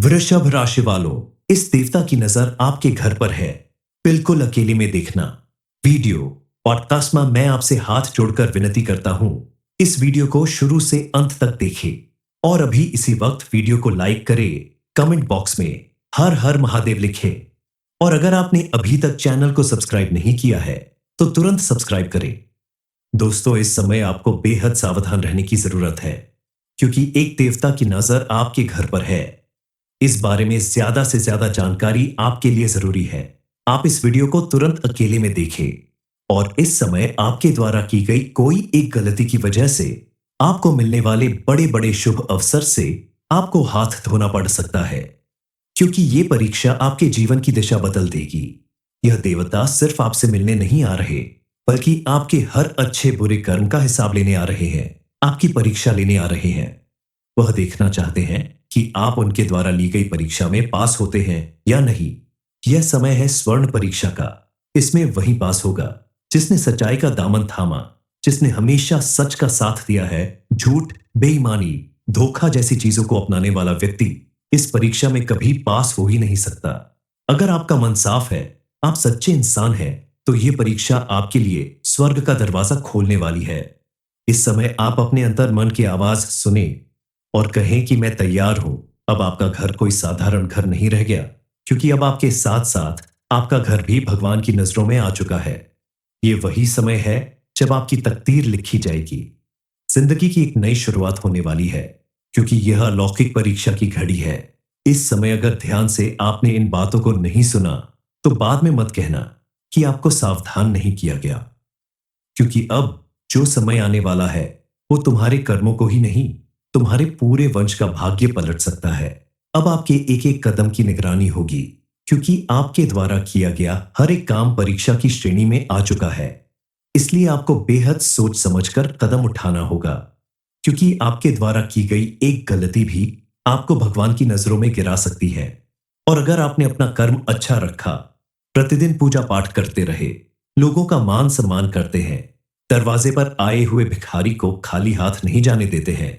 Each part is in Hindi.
वृषभ राशि वालों, इस देवता की नजर आपके घर पर है। बिल्कुल अकेले में देखना। वीडियो पॉडकास्ट में मैं आपसे हाथ जोड़कर विनती करता हूं, इस वीडियो को शुरू से अंत तक देखें और अभी इसी वक्त वीडियो को लाइक करें, कमेंट बॉक्स में हर हर महादेव लिखें। और अगर आपने अभी तक चैनल को सब्सक्राइब नहीं किया है तो तुरंत सब्सक्राइब करें। दोस्तों, इस समय आपको बेहद सावधान रहने की जरूरत है, क्योंकि एक देवता की नजर आपके घर पर है। इस बारे में ज्यादा से ज्यादा जानकारी आपके लिए जरूरी है। आप इस वीडियो को तुरंत अकेले में देखें और इस समय आपके द्वारा की गई कोई एक गलती की वजह से आपको मिलने वाले बड़े बड़े शुभ अवसर से आपको हाथ धोना पड़ सकता है, क्योंकि ये परीक्षा आपके जीवन की दिशा बदल देगी। यह देवता सिर्फ आपसे मिलने नहीं आ रहे, बल्कि आपके हर अच्छे बुरे कर्म का हिसाब लेने आ रहे हैं, आपकी परीक्षा लेने आ रहे हैं। वह देखना चाहते हैं कि आप उनके द्वारा ली गई परीक्षा में पास होते हैं या नहीं। यह समय है स्वर्ण परीक्षा का। इसमें वही पास होगा जिसने सच्चाई का दामन थामा, जिसने हमेशा सच का साथ दिया है। झूठ, बेईमानी, धोखा जैसी चीजों को अपनाने वाला व्यक्ति इस परीक्षा में कभी पास हो ही नहीं सकता। अगर आपका मन साफ है, आप सच्चे इंसान हैं, तो यह परीक्षा आपके लिए स्वर्ग का दरवाजा खोलने वाली है। इस समय आप अपने अंतर मन की आवाज सुने और कहें कि मैं तैयार हूं। अब आपका घर कोई साधारण घर नहीं रह गया, क्योंकि अब आपके साथ साथ आपका घर भी भगवान की नजरों में आ चुका है। ये वही समय है जब आपकी तकदीर लिखी जाएगी। जिंदगी की एक नई शुरुआत होने वाली है, क्योंकि यह अलौकिक परीक्षा की घड़ी है। इस समय अगर ध्यान से आपने इन बातों को नहीं सुना तो बाद में मत कहना कि आपको सावधान नहीं किया गया, क्योंकि अब जो समय आने वाला है वो तुम्हारे कर्मों को ही नहीं, तुम्हारे पूरे वंश का भाग्य पलट सकता है। अब आपके एक एक कदम की निगरानी होगी, क्योंकि आपके द्वारा किया गया हर एक काम परीक्षा की श्रेणी में आ चुका है। इसलिए आपको बेहद सोच समझकर कदम उठाना होगा, क्योंकि आपके द्वारा की गई एक गलती भी आपको भगवान की नजरों में गिरा सकती है। और अगर आपने अपना कर्म अच्छा रखा, प्रतिदिन पूजा पाठ करते रहे, लोगों का मान सम्मान करते हैं, दरवाजे पर आए हुए भिखारी को खाली हाथ नहीं जाने देते हैं,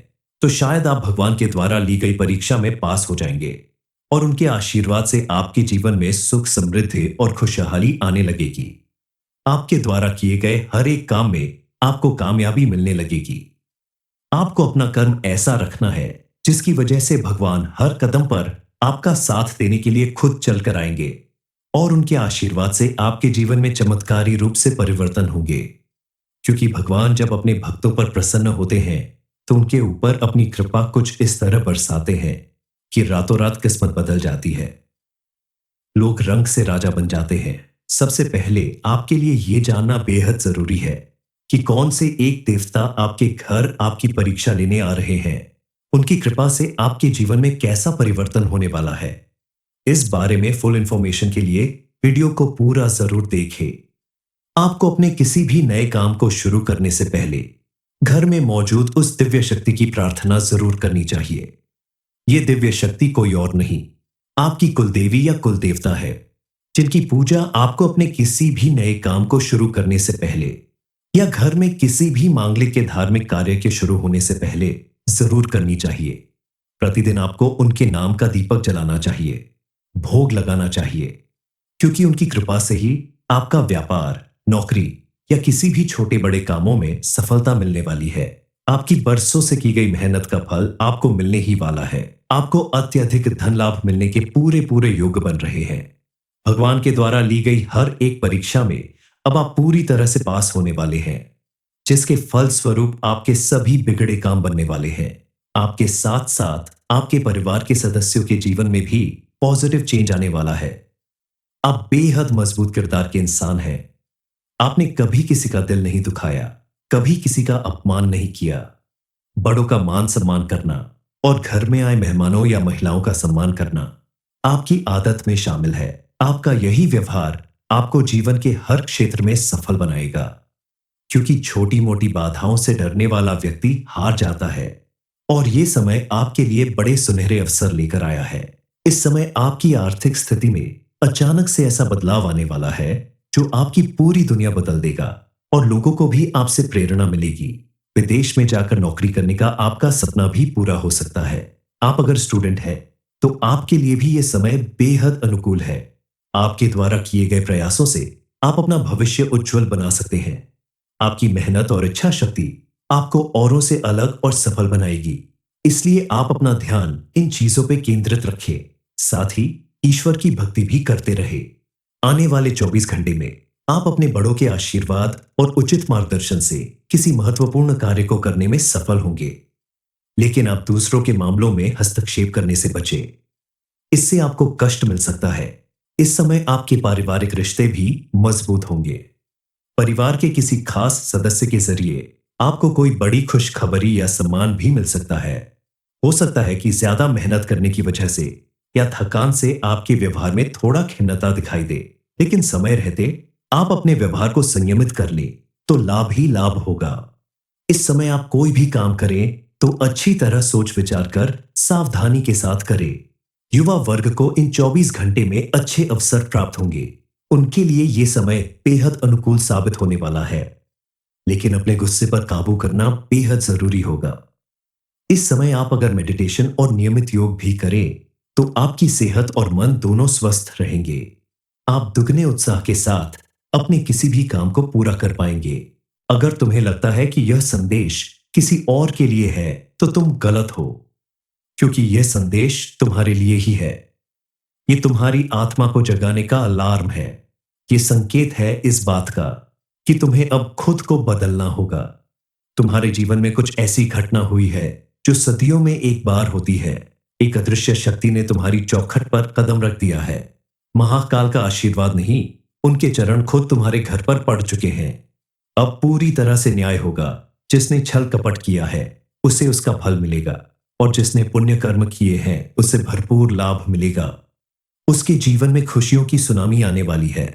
तो शायद आप भगवान के द्वारा ली गई परीक्षा में पास हो जाएंगे और उनके आशीर्वाद से आपके जीवन में सुख, समृद्धि और खुशहाली आने लगेगी। आपके द्वारा किए गए हर एक काम में आपको कामयाबी मिलने लगेगी। आपको अपना कर्म ऐसा रखना है जिसकी वजह से भगवान हर कदम पर आपका साथ देने के लिए खुद चल कर आएंगे और उनके आशीर्वाद से आपके जीवन में चमत्कारी रूप से परिवर्तन होंगे। क्योंकि भगवान जब अपने भक्तों पर प्रसन्न होते हैं तो उनके ऊपर अपनी कृपा कुछ इस तरह बरसाते हैं कि रातों रात किस्मत बदल जाती है। लोग रंग से राजा बन जाते हैं। सबसे पहले आपके लिए यह जानना बेहद जरूरी है कि कौन से एक देवता आपके घर आपकी परीक्षा लेने आ रहे हैं। उनकी कृपा से आपके जीवन में कैसा परिवर्तन होने वाला है। इस बारे में फुल इंफॉर्मेशन के लिए वीडियो को पूरा जरूर देखें। आपको अपने किसी भी नए काम को शुरू करने से पहले घर में मौजूद उस दिव्य शक्ति की प्रार्थना जरूर करनी चाहिए। यह दिव्य शक्ति कोई और नहीं, आपकी कुलदेवी या कुलदेवता है, जिनकी पूजा आपको अपने किसी भी नए काम को शुरू करने से पहले या घर में किसी भी मांगलिक के धार्मिक कार्य के शुरू होने से पहले जरूर करनी चाहिए। प्रतिदिन आपको उनके नाम का दीपक जलाना चाहिए, भोग लगाना चाहिए, क्योंकि उनकी कृपा से ही आपका व्यापार, नौकरी या किसी भी छोटे बड़े कामों में सफलता मिलने वाली है। आपकी बरसों से की गई मेहनत का फल आपको मिलने ही वाला है। आपको अत्यधिक धन लाभ मिलने के पूरे पूरे योग बन रहे हैं। भगवान के द्वारा ली गई हर एक परीक्षा में अब आप पूरी तरह से पास होने वाले हैं, जिसके फल स्वरूप आपके सभी बिगड़े काम बनने वाले हैं। आपके साथ साथ आपके परिवार के सदस्यों के जीवन में भी पॉजिटिव चेंज आने वाला है। आप बेहद मजबूत किरदार के इंसान हैं। आपने कभी किसी का दिल नहीं दुखाया, कभी किसी का अपमान नहीं किया। बड़ों का मान सम्मान करना और घर में आए मेहमानों या महिलाओं का सम्मान करना आपकी आदत में शामिल है। आपका यही व्यवहार आपको जीवन के हर क्षेत्र में सफल बनाएगा, क्योंकि छोटी मोटी बाधाओं से डरने वाला व्यक्ति हार जाता है और यह समय आपके लिए बड़े सुनहरे अवसर लेकर आया है। इस समय आपकी आर्थिक स्थिति में अचानक से ऐसा बदलाव आने वाला है जो आपकी पूरी दुनिया बदल देगा और लोगों को भी आपसे प्रेरणा मिलेगी। विदेश में जाकर नौकरी करने का आपका सपना भी पूरा हो सकता है। आप अगर स्टूडेंट हैं तो आपके लिए भी यह समय बेहद अनुकूल है। आपके द्वारा किए गए प्रयासों से आप अपना भविष्य उज्जवल बना सकते हैं। आपकी मेहनत और इच्छा शक्ति आपको औरों से अलग और सफल बनाएगी। इसलिए आप अपना ध्यान इन चीजों पे केंद्रित रखें। साथ ही ईश्वर की भक्ति भी करते रहे। आने वाले 24 घंटे में आप अपने बड़ों के आशीर्वाद और उचित मार्गदर्शन से किसी महत्वपूर्ण कार्य को करने में सफल होंगे। लेकिन आप दूसरों के मामलों में हस्तक्षेप करने से बचें। इससे आपको कष्ट मिल सकता है। इस समय आपके पारिवारिक रिश्ते भी मजबूत होंगे। परिवार के किसी खास सदस्य के जरिए आपको कोई बड़ी खुशखबरी या सम्मान भी मिल सकता है। हो सकता है कि ज्यादा मेहनत करने की वजह से या थकान से आपके व्यवहार में थोड़ा खिन्नता दिखाई दे, लेकिन समय रहते आप अपने व्यवहार को संयमित कर ले तो लाभ ही लाभ होगा। इस समय आप कोई भी काम करें तो अच्छी तरह सोच विचार कर सावधानी के साथ करें। युवा वर्ग को इन 24 घंटे में अच्छे अवसर प्राप्त होंगे। उनके लिए यह समय बेहद अनुकूल साबित होने वाला है। लेकिन अपने गुस्से पर काबू करना बेहद जरूरी होगा। इस समय आप अगर मेडिटेशन और नियमित योग भी करें तो आपकी सेहत और मन दोनों स्वस्थ रहेंगे। आप दुगने उत्साह के साथ अपने किसी भी काम को पूरा कर पाएंगे। अगर तुम्हें लगता है कि यह संदेश किसी और के लिए है तो तुम गलत हो, क्योंकि यह संदेश तुम्हारे लिए ही है। यह तुम्हारी आत्मा को जगाने का अलार्म है। यह संकेत है इस बात का कि तुम्हें अब खुद को बदलना होगा। तुम्हारे जीवन में कुछ ऐसी घटना हुई है जो सदियों में एक बार होती है। एक अदृश्य शक्ति ने तुम्हारी चौखट पर कदम रख दिया है। महाकाल का आशीर्वाद नहीं, उनके चरण खुद तुम्हारे घर पर पड़ चुके हैं। अब पूरी तरह से न्याय होगा। जिसने छल कपट किया है उसे उसका फल मिलेगा, और जिसने पुण्य कर्म किए हैं उसे भरपूर लाभ मिलेगा। उसके जीवन में खुशियों की सुनामी आने वाली है।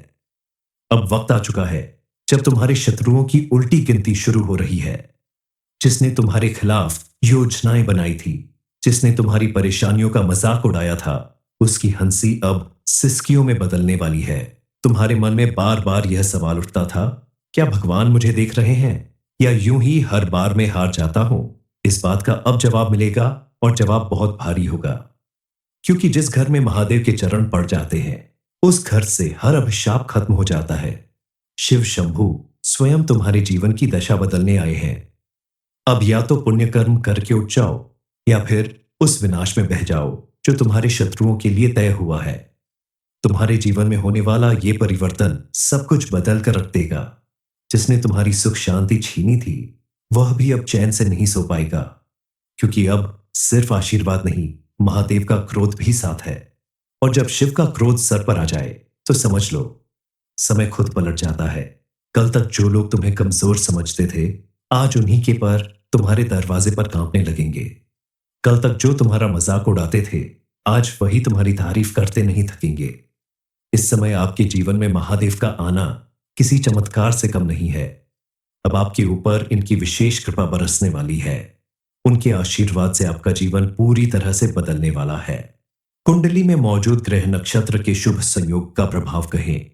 अब वक्त आ चुका है जब तुम्हारे शत्रुओं की उल्टी गिनती शुरू हो रही है। जिसने तुम्हारे खिलाफ योजनाएं बनाई थी, जिसने तुम्हारी परेशानियों का मजाक उड़ाया था, उसकी हंसी अब सिसकियों में बदलने वाली है। तुम्हारे मन में बार बार यह सवाल उठता था, क्या भगवान मुझे देख रहे हैं या यूं ही हर बार में हार जाता हूं? इस बात का अब जवाब मिलेगा, और जवाब बहुत भारी होगा। क्योंकि जिस घर में महादेव के चरण पड़ जाते हैं उस घर से हर अभिशाप खत्म हो जाता है। शिव शंभू स्वयं तुम्हारे जीवन की दशा बदलने आए हैं। अब या तो पुण्य कर्म करके उठ जाओ या फिर उस विनाश में बह जाओ जो तुम्हारे शत्रुओं के लिए तय हुआ है। तुम्हारे जीवन में होने वाला यह परिवर्तन सब कुछ बदल कर रख देगा। जिसने तुम्हारी सुख शांति छीनी थी वह भी अब चैन से नहीं सो पाएगा, क्योंकि अब सिर्फ आशीर्वाद नहीं, महादेव का क्रोध भी साथ है। और जब शिव का क्रोध सर पर आ जाए तो समझ लो समय खुद पलट जाता है। कल तक जो लोग तुम्हें कमजोर समझते थे आज उन्हीं के पर तुम्हारे दरवाजे पर कांपने लगेंगे। कल तक जो तुम्हारा मजाक उड़ाते थे आज वही तुम्हारी तारीफ करते नहीं थकेंगे। इस समय आपके जीवन में महादेव का आना किसी चमत्कार से कम नहीं है। अब आपके ऊपर इनकी विशेष कृपा बरसने वाली है। उनके आशीर्वाद से आपका जीवन पूरी तरह से बदलने वाला है। कुंडली में मौजूद ग्रह नक्षत्र के शुभ संयोग का प्रभाव कहें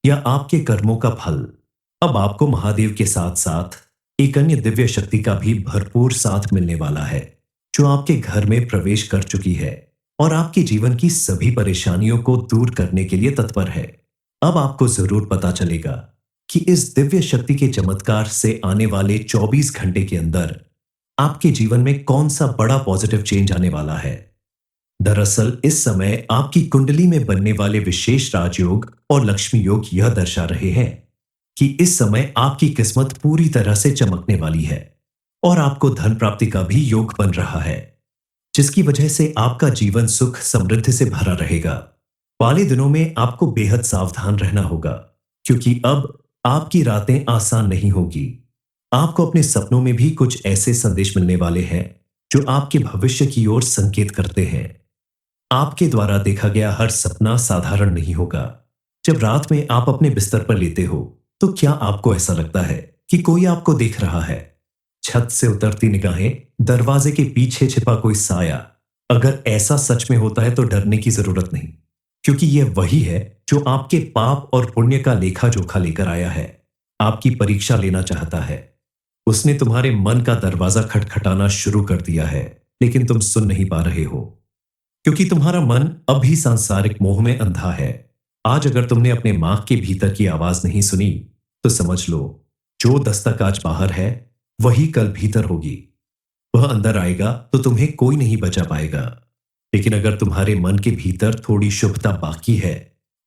या आपके कर्मों का फल, अब आपको महादेव के साथ साथ एक अन्य दिव्य शक्ति का भी भरपूर साथ मिलने वाला है, जो आपके घर में प्रवेश कर चुकी है और आपके जीवन की सभी परेशानियों को दूर करने के लिए तत्पर है। अब आपको जरूर पता चलेगा कि इस दिव्य शक्ति के चमत्कार से आने वाले 24 घंटे के अंदर आपके जीवन में कौन सा बड़ा पॉजिटिव चेंज आने वाला है। दरअसल इस समय आपकी कुंडली में बनने वाले विशेष राजयोग और लक्ष्मी योग यह दर्शा रहे हैं कि इस समय आपकी किस्मत पूरी तरह से चमकने वाली है और आपको धन प्राप्ति का भी योग बन रहा है, जिसकी वजह से आपका जीवन सुख समृद्धि से भरा रहेगा। वाले दिनों में आपको बेहद सावधान रहना होगा, क्योंकि अब आपकी रातें आसान नहीं होगी। आपको अपने सपनों में भी कुछ ऐसे संदेश मिलने वाले हैं जो आपके भविष्य की ओर संकेत करते हैं। आपके द्वारा देखा गया हर सपना साधारण नहीं होगा। जब रात में आप अपने बिस्तर पर लेते हो तो क्या आपको ऐसा लगता है कि कोई आपको देख रहा है? छत से उतरती निगाहें, दरवाजे के पीछे छिपा कोई साया। अगर ऐसा सच में होता है तो डरने की जरूरत नहीं, क्योंकि यह वही है जो आपके पाप और पुण्य का लेखा जोखा लेकर आया है, आपकी परीक्षा लेना चाहता है। उसने तुम्हारे मन का दरवाजा खटखटाना शुरू कर दिया है, लेकिन तुम सुन नहीं पा रहे हो। क्योंकि तुम्हारा मन अभी सांसारिक मोह में अंधा है। आज अगर तुमने अपने मां के भीतर की आवाज नहीं सुनी, तो समझ लो, जो दस्तक आज बाहर है, वही कल भीतर होगी। वह अंदर आएगा तो तुम्हें कोई नहीं बचा पाएगा। लेकिन अगर तुम्हारे मन के भीतर थोड़ी शुभता बाकी है,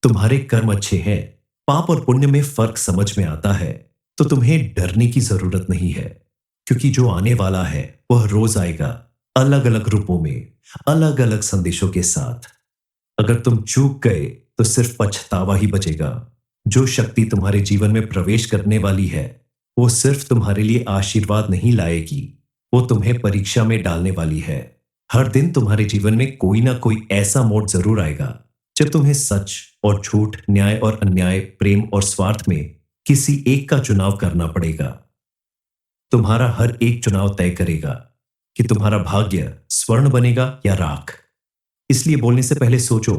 तुम्हारे कर्म अच्छे हैं, पाप और पुण्य में फर्क समझ में आता है, तो तुम्हें डरने की जरूरत नहीं है। क्योंकि जो आने वाला है वह रोज आएगा, अलग अलग रूपों में, अलग अलग संदेशों के साथ। अगर तुम चूक गए तो सिर्फ पछतावा ही बचेगा। जो शक्ति तुम्हारे जीवन में प्रवेश करने वाली है, वो सिर्फ तुम्हारे लिए आशीर्वाद नहीं लाएगी, वो तुम्हें परीक्षा में डालने वाली है। हर दिन तुम्हारे जीवन में कोई ना कोई ऐसा मोड़ जरूर आएगा जब तुम्हें सच और झूठ, न्याय और अन्याय, प्रेम और स्वार्थ में किसी एक का चुनाव करना पड़ेगा। तुम्हारा हर एक चुनाव तय करेगा कि तुम्हारा भाग्य स्वर्ण बनेगा या राख। इसलिए बोलने से पहले सोचो,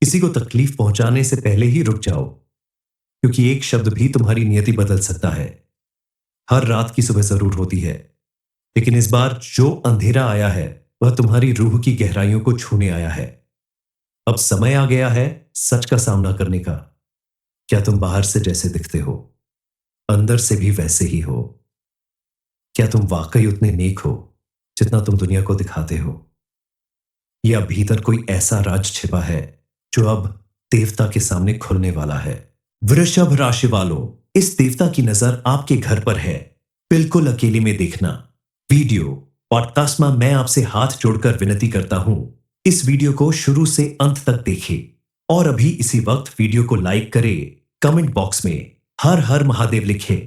किसी को तकलीफ पहुंचाने से पहले ही रुक जाओ, क्योंकि एक शब्द भी तुम्हारी नियति बदल सकता है। हर रात की सुबह जरूर होती है, लेकिन इस बार जो अंधेरा आया है वह तुम्हारी रूह की गहराइयों को छूने आया है। अब समय आ गया है सच का सामना करने का। क्या तुम बाहर से जैसे दिखते हो, अंदर से भी वैसे ही हो? क्या तुम वाकई उतने नेक हो जितना तुम दुनिया को दिखाते हो, या भीतर कोई ऐसा राज छिपा है जो अब देवता के सामने खुलने वाला है? वृषभ राशि वालों, इस देवता की नजर आपके घर पर है। बिल्कुल अकेले में देखना। वीडियो पॉडकास्ट में मैं आपसे हाथ जोड़कर विनती करता हूं, इस वीडियो को शुरू से अंत तक देखें और अभी इसी वक्त वीडियो को लाइक करें, कमेंट बॉक्स में हर हर महादेव लिखें।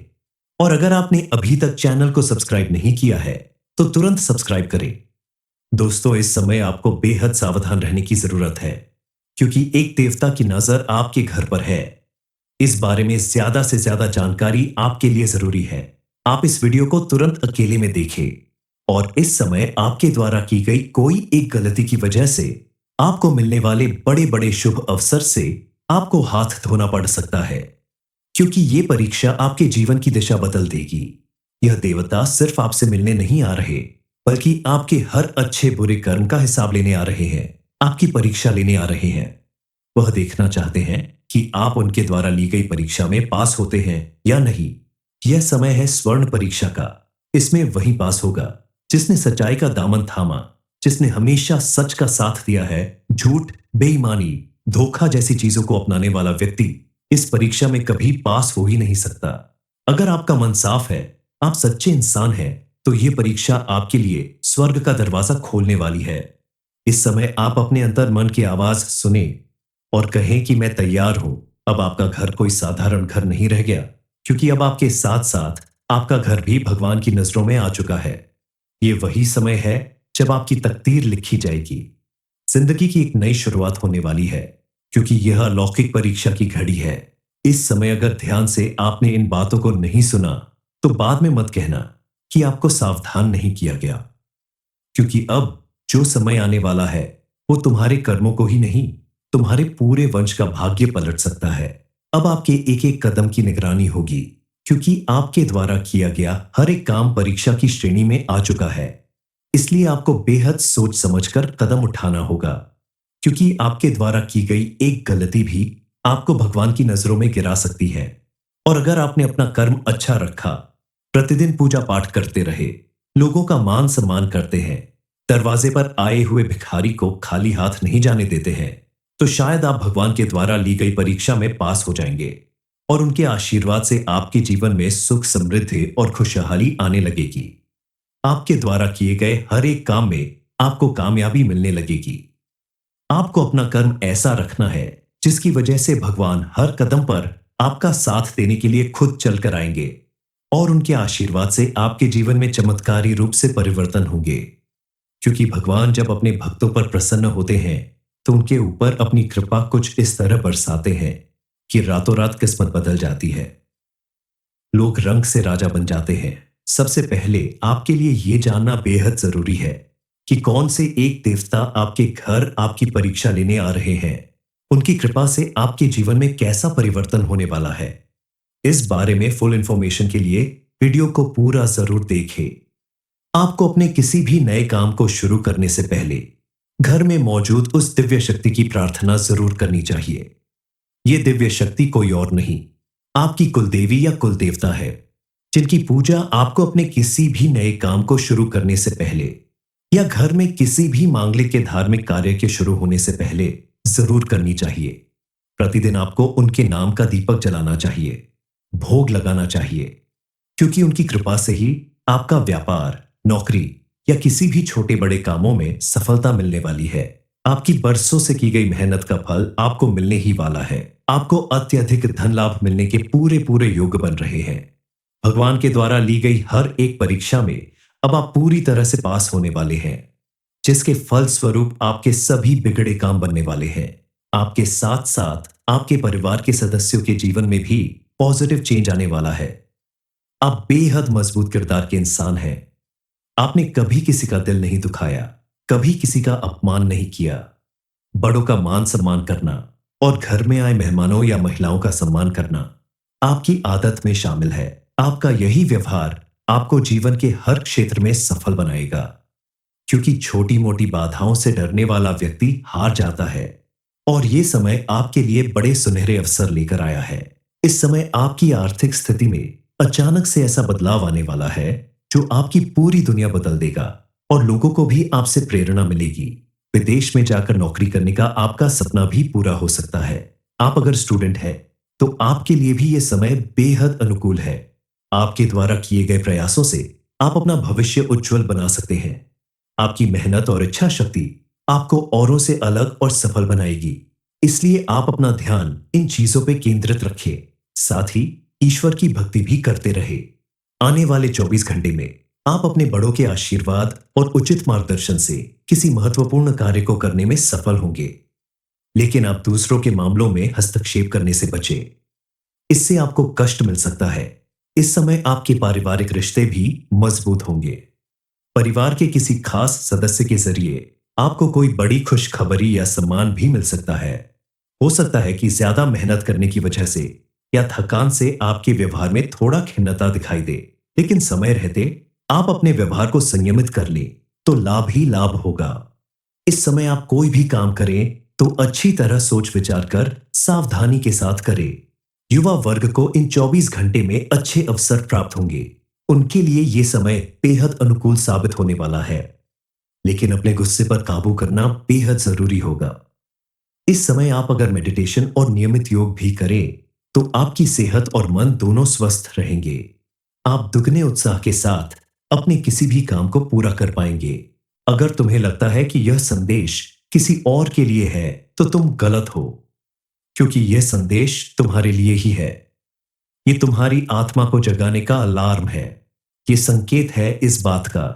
और अगर आपने अभी तक चैनल को सब्सक्राइब नहीं किया है तो तुरंत सब्सक्राइब करें। दोस्तों, इस समय आपको बेहद सावधान रहने की जरूरत है, क्योंकि एक देवता की नजर आपके घर पर है। इस बारे में ज्यादा से ज्यादा जानकारी आपके लिए जरूरी है। आप इस वीडियो को तुरंत अकेले में देखें, और इस समय आपके द्वारा की गई कोई एक गलती की वजह से आपको मिलने वाले बड़े बड़े शुभ अवसर से आपको हाथ धोना पड़ सकता है, क्योंकि ये परीक्षा आपके जीवन की दिशा बदल देगी। यह देवता सिर्फ आपसे मिलने नहीं आ रहे, बल्कि आपके हर अच्छे बुरे कर्म का हिसाब लेने आ रहे हैं, आपकी परीक्षा लेने आ रहे हैं। वह देखना चाहते हैं कि आप उनके द्वारा ली गई परीक्षा में पास होते हैं या नहीं। यह समय है स्वर्ण परीक्षा का। इसमें वही पास होगा जिसने सच्चाई का दामन थामा, जिसने हमेशा सच का साथ दिया है। झूठ, बेईमानी, धोखा जैसी चीजों को अपनाने वाला व्यक्ति इस परीक्षा में कभी पास हो ही नहीं सकता। अगर आपका मन साफ है, आप सच्चे इंसान हैं, तो यह परीक्षा आपके लिए स्वर्ग का दरवाजा खोलने वाली है। इस समय आप अपने अंतर मन की आवाज सुने और कहें कि मैं तैयार हूं। अब आपका घर कोई साधारण घर नहीं रह गया, क्योंकि अब आपके साथ साथ आपका घर भी भगवान की नजरों में आ चुका है। ये वही समय है जब आपकी तकदीर लिखी जाएगी। जिंदगी की एक नई शुरुआत होने वाली है, क्योंकि यह अलौकिक परीक्षा की घड़ी है। इस समय अगर ध्यान से आपने इन बातों को नहीं सुना, तो बाद में मत कहना कि आपको सावधान नहीं किया गया, क्योंकि अब जो समय आने वाला है वो तुम्हारे कर्मों को ही नहीं, तुम्हारे पूरे वंश का भाग्य पलट सकता है। अब आपके एक एक कदम की निगरानी होगी, क्योंकि आपके द्वारा किया गया हर एक काम परीक्षा की श्रेणी में आ चुका है। इसलिए आपको बेहद सोच समझकर कदम उठाना होगा, क्योंकि आपके द्वारा की गई एक गलती भी आपको भगवान की नजरों में गिरा सकती है। और अगर आपने अपना कर्म अच्छा रखा, प्रतिदिन पूजा पाठ करते रहे, लोगों का मान सम्मान करते हैं, दरवाजे पर आए हुए भिखारी को खाली हाथ नहीं जाने देते हैं, तो शायद आप भगवान के द्वारा ली गई परीक्षा में पास हो जाएंगे और उनके आशीर्वाद से आपके जीवन में सुख, समृद्धि और खुशहाली आने लगेगी। आपके द्वारा किए गए हर एक काम में आपको कामयाबी मिलने लगेगी। आपको अपना कर्म ऐसा रखना है जिसकी वजह से भगवान हर कदम पर आपका साथ देने के लिए खुद चल कर आएंगे और उनके आशीर्वाद से आपके जीवन में चमत्कारी रूप से परिवर्तन होंगे। क्योंकि भगवान जब अपने भक्तों पर प्रसन्न होते हैं तो उनके ऊपर अपनी कृपा कुछ इस तरह बरसाते हैं कि रातों रात किस्मत बदल जाती है। लोग रंग से राजा बन जाते हैं। सबसे पहले आपके लिए यह जानना बेहद जरूरी है कि कौन से एक देवता आपके घर आपकी परीक्षा लेने आ रहे हैं। उनकी कृपा से आपके जीवन में कैसा परिवर्तन होने वाला है। इस बारे में फुल इंफॉर्मेशन के लिए वीडियो को पूरा जरूर देखें। आपको अपने किसी भी नए काम को शुरू करने से पहले घर में मौजूद उस दिव्य शक्ति की प्रार्थना जरूर करनी चाहिए। ये दिव्य शक्ति कोई और नहीं, आपकी कुलदेवी या कुलदेवता है, जिनकी पूजा आपको अपने किसी भी नए काम को शुरू करने से पहले या घर में किसी भी मांगलिक के धार्मिक कार्य के शुरू होने से पहले जरूर करनी चाहिए। प्रतिदिन आपको उनके नाम का दीपक जलाना चाहिए, भोग लगाना चाहिए, क्योंकि उनकी कृपा से ही आपका व्यापार, नौकरी या किसी भी छोटे बड़े कामों में सफलता मिलने वाली है। आपकी बरसों से की गई मेहनत का फल आपको मिलने ही वाला है। आपको अत्यधिक धन लाभ मिलने के पूरे पूरे योग बन रहे हैं। भगवान के द्वारा ली गई हर एक परीक्षा में अब आप पूरी तरह से पास होने वाले हैं, जिसके फल स्वरूप आपके सभी बिगड़े काम बनने वाले हैं। आपके साथ साथ आपके परिवार के सदस्यों के जीवन में भी पॉजिटिव चेंज आने वाला है। आप बेहद मजबूत किरदार के इंसान हैं। आपने कभी किसी का दिल नहीं दुखाया, कभी किसी का अपमान नहीं किया। बड़ों का मान सम्मान करना और घर में आए मेहमानों या महिलाओं का सम्मान करना आपकी आदत में शामिल है। आपका यही व्यवहार आपको जीवन के हर क्षेत्र में सफल बनाएगा, क्योंकि छोटी मोटी बाधाओं से डरने वाला व्यक्ति हार जाता है और यह समय आपके लिए बड़े सुनहरे अवसर लेकर आया है। इस समय आपकी आर्थिक स्थिति में अचानक से ऐसा बदलाव आने वाला है जो आपकी पूरी दुनिया बदल देगा और लोगों को भी आपसे प्रेरणा मिलेगी। विदेश में जाकर नौकरी करने का आपका सपना भी पूरा हो सकता है। आप अगर स्टूडेंट हैं तो आपके लिए भी यह समय बेहद अनुकूल है। आपके द्वारा किए गए प्रयासों से आप अपना भविष्य उज्जवल बना सकते हैं। आपकी मेहनत और इच्छा शक्ति आपको औरों से अलग और सफल बनाएगी। इसलिए आप अपना ध्यान इन चीजों पर केंद्रित रखें, साथ ही ईश्वर की भक्ति भी करते रहे। आने वाले 24 घंटे में आप अपने बड़ों के आशीर्वाद और उचित मार्गदर्शन से किसी महत्वपूर्ण कार्य को करने में सफल होंगे, लेकिन आप दूसरों के मामलों में हस्तक्षेप करने से बचें। इससे आपको कष्ट मिल सकता है। इस समय आपके पारिवारिक रिश्ते भी मजबूत होंगे। परिवार के किसी खास सदस्य के जरिए आपको कोई बड़ी खुशखबरी या सम्मान भी मिल सकता है। हो सकता है कि ज्यादा मेहनत करने की वजह से या थकान से आपके व्यवहार में थोड़ा खिन्नता दिखाई दे, लेकिन समय रहते आप अपने व्यवहार को संयमित कर लें तो लाभ ही लाभ होगा। इस समय आप कोई भी काम करें तो अच्छी तरह सोच विचार कर सावधानी के साथ करें। युवा वर्ग को इन 24 घंटे में अच्छे अवसर प्राप्त होंगे। उनके लिए यह समय बेहद अनुकूल साबित होने वाला है, लेकिन अपने गुस्से पर काबू करना बेहद जरूरी होगा। इस समय आप अगर मेडिटेशन और नियमित योग भी करें तो आपकी सेहत और मन दोनों स्वस्थ रहेंगे। आप दुगने उत्साह के साथ अपने किसी भी काम को पूरा कर पाएंगे। अगर तुम्हें लगता है कि यह संदेश किसी और के लिए है तो तुम गलत हो, क्योंकि यह संदेश तुम्हारे लिए ही है। यह तुम्हारी आत्मा को जगाने का अलार्म है। यह संकेत है इस बात का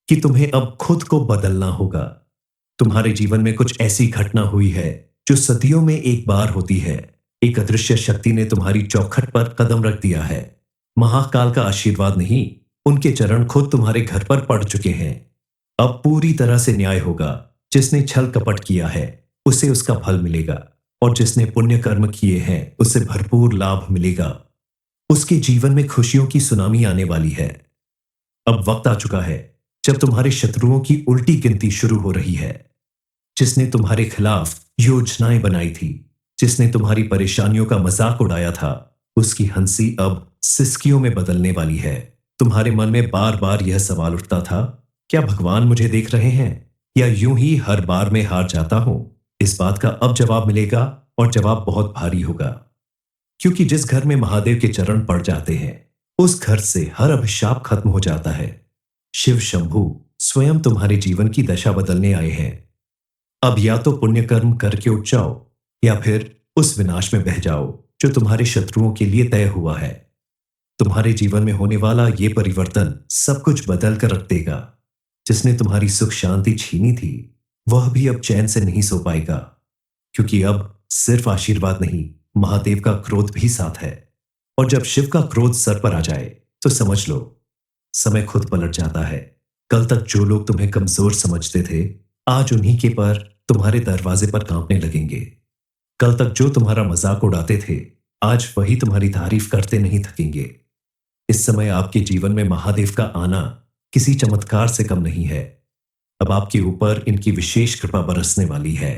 कि तुम्हें अब खुद को बदलना होगा। तुम्हारे जीवन में कुछ ऐसी घटना हुई है जो सदियों में एक बार होती है। एक अदृश्य शक्ति ने तुम्हारी चौखट पर कदम रख दिया है। महाकाल का आशीर्वाद नहीं, उनके चरण खुद तुम्हारे घर पर पड़ चुके हैं। अब पूरी तरह से न्याय होगा। जिसने छल कपट किया है उसे उसका फल मिलेगा, और जिसने पुण्य कर्म किए हैं उसे भरपूर लाभ मिलेगा। उसके जीवन में खुशियों की सुनामी आने वाली है। अब वक्त आ चुका है जब तुम्हारे शत्रुओं की उल्टी गिनती शुरू हो रही है। जिसने तुम्हारे खिलाफ योजनाएं बनाई थी, जिसने तुम्हारी परेशानियों का मजाक उड़ाया था, उसकी हंसी अब सिसकियों में बदलने वाली है। तुम्हारे मन में बार बार यह सवाल उठता था, क्या भगवान मुझे देख रहे हैं या यूं ही हर बार मैं हार जाता हूं? इस बात का अब जवाब मिलेगा, और जवाब बहुत भारी होगा, क्योंकि जिस घर में महादेव के चरण पड़ जाते हैं उस घर से हर अभिशाप खत्म हो जाता है। शिव शंभू स्वयं तुम्हारे जीवन की दशा बदलने आए हैं। अब या तो पुण्य कर्म करके उठ जाओ या फिर उस विनाश में बह जाओ जो तुम्हारे शत्रुओं के लिए तय हुआ है। तुम्हारे जीवन में होने वाला यह परिवर्तन सब कुछ बदल कर रख देगा। जिसने तुम्हारी सुख शांति छीनी थी वह भी अब चैन से नहीं सो पाएगा, क्योंकि अब सिर्फ आशीर्वाद नहीं, महादेव का क्रोध भी साथ है। और जब शिव का क्रोध सर पर आ जाए तो समझ लो समय खुद पलट जाता है। कल तक जो लोग तुम्हें कमजोर समझते थे, आज उन्हीं के पर तुम्हारे दरवाजे पर कांपने लगेंगे। कल तक जो तुम्हारा मजाक उड़ाते थे, आज वही तुम्हारी तारीफ करते नहीं थकेंगे। इस समय आपके जीवन में महादेव का आना किसी चमत्कार से कम नहीं है। अब आपके ऊपर इनकी विशेष कृपा बरसने वाली है।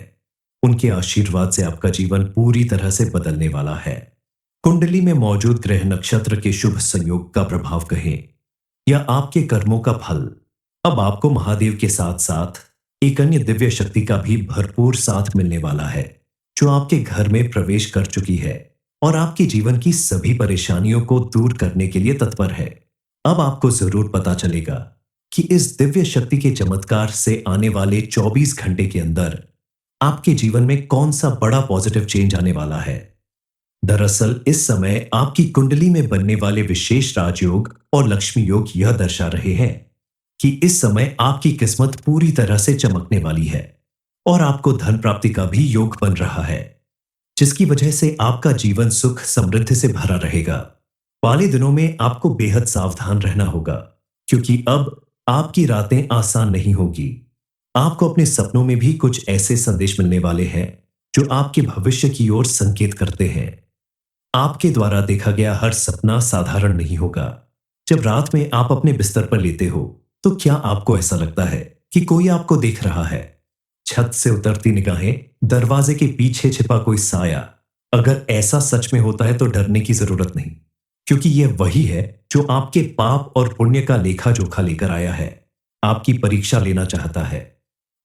उनके आशीर्वाद से आपका जीवन पूरी तरह से बदलने वाला है। कुंडली में मौजूद ग्रह नक्षत्र के शुभ संयोग का प्रभाव कहें या आपके कर्मों का फल, अब आपको महादेव के साथ साथ एक अन्य दिव्य शक्ति का भी भरपूर साथ मिलने वाला है, जो आपके घर में प्रवेश कर चुकी है और आपके जीवन की सभी परेशानियों को दूर करने के लिए तत्पर है। अब आपको जरूर पता चलेगा कि इस दिव्य शक्ति के चमत्कार से आने वाले 24 घंटे के अंदर आपके जीवन में कौन सा बड़ा पॉजिटिव चेंज आने वाला है। दरअसल इस समय आपकी कुंडली में बनने वाले विशेष राजयोग और लक्ष्मी योग यह दर्शा रहे हैं कि इस समय आपकी किस्मत पूरी तरह से चमकने वाली है और आपको धन प्राप्ति का भी योग बन रहा है, जिसकी वजह से आपका जीवन सुख समृद्धि से भरा रहेगा। वाले दिनों में आपको बेहद सावधान रहना होगा, क्योंकि अब आपकी रातें आसान नहीं होगी। आपको अपने सपनों में भी कुछ ऐसे संदेश मिलने वाले हैं जो आपके भविष्य की ओर संकेत करते हैं। आपके द्वारा देखा गया हर सपना साधारण नहीं होगा। जब रात में आप अपने बिस्तर पर लेटे हो तो क्या आपको ऐसा लगता है कि कोई आपको देख रहा है? छत से उतरती निगाहें, दरवाजे के पीछे छिपा कोई साया। अगर ऐसा सच में होता है तो डरने की जरूरत नहीं, क्योंकि यह वही है जो आपके पाप और पुण्य का लेखा जोखा लेकर आया है, आपकी परीक्षा लेना चाहता है।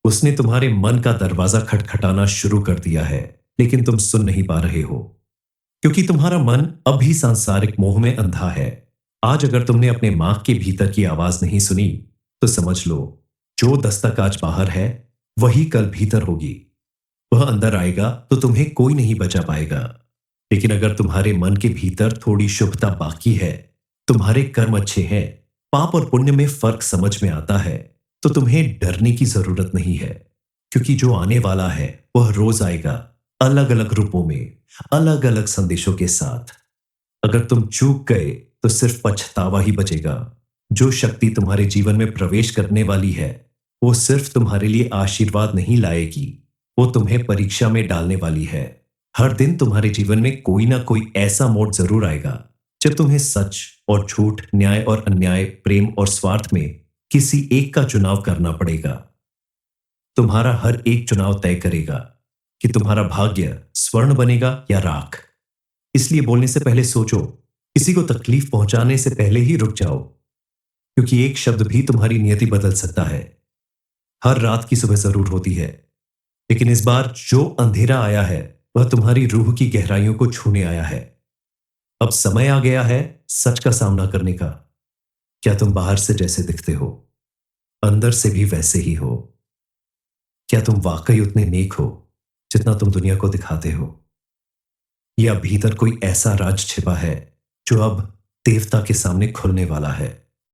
उसने तुम्हारे मन का दरवाजा खटखटाना शुरू कर दिया है, लेकिन तुम सुन नहीं पा रहे हो, क्योंकि तुम्हारा मन अभी सांसारिक मोह में अंधा है। आज अगर तुमने अपने मां के भीतर की आवाज नहीं सुनी तो समझ लो, जो दस्तक आज बाहर है वही कल भीतर होगी। वह अंदर आएगा तो तुम्हें कोई नहीं बचा पाएगा। लेकिन अगर तुम्हारे मन के भीतर थोड़ी शुभता बाकी है, तुम्हारे कर्म अच्छे हैं, पाप और पुण्य में फर्क समझ में आता है, तो तुम्हें डरने की जरूरत नहीं है, क्योंकि जो आने वाला है वह रोज आएगा, अलग अलग रूपों में, अलग अलग संदेशों के साथ। अगर तुम चूक गए तो सिर्फ पछतावा ही बचेगा। जो शक्ति तुम्हारे जीवन में प्रवेश करने वाली है वो सिर्फ तुम्हारे लिए आशीर्वाद नहीं लाएगी, वो तुम्हें परीक्षा में डालने वाली है। हर दिन तुम्हारे जीवन में कोई ना कोई ऐसा मोड़ जरूर आएगा जब तुम्हें सच और झूठ, न्याय और अन्याय, प्रेम और स्वार्थ में किसी एक का चुनाव करना पड़ेगा। तुम्हारा हर एक चुनाव तय करेगा कि तुम्हारा भाग्य स्वर्ण बनेगा या राख। इसलिए बोलने से पहले सोचो, किसी को तकलीफ पहुंचाने से पहले ही रुक जाओ, क्योंकि एक शब्द भी तुम्हारी नियति बदल सकता है। हर रात की सुबह जरूर होती है, लेकिन इस बार जो अंधेरा आया है वह तुम्हारी रूह की गहराइयों को छूने आया है। अब समय आ गया है सच का सामना करने का। क्या तुम बाहर से जैसे दिखते हो, अंदर से भी वैसे ही हो? क्या तुम वाकई उतने नेक हो जितना तुम दुनिया को दिखाते हो, या भीतर कोई ऐसा राज छिपा है जो अब देवता के सामने खुलने वाला है?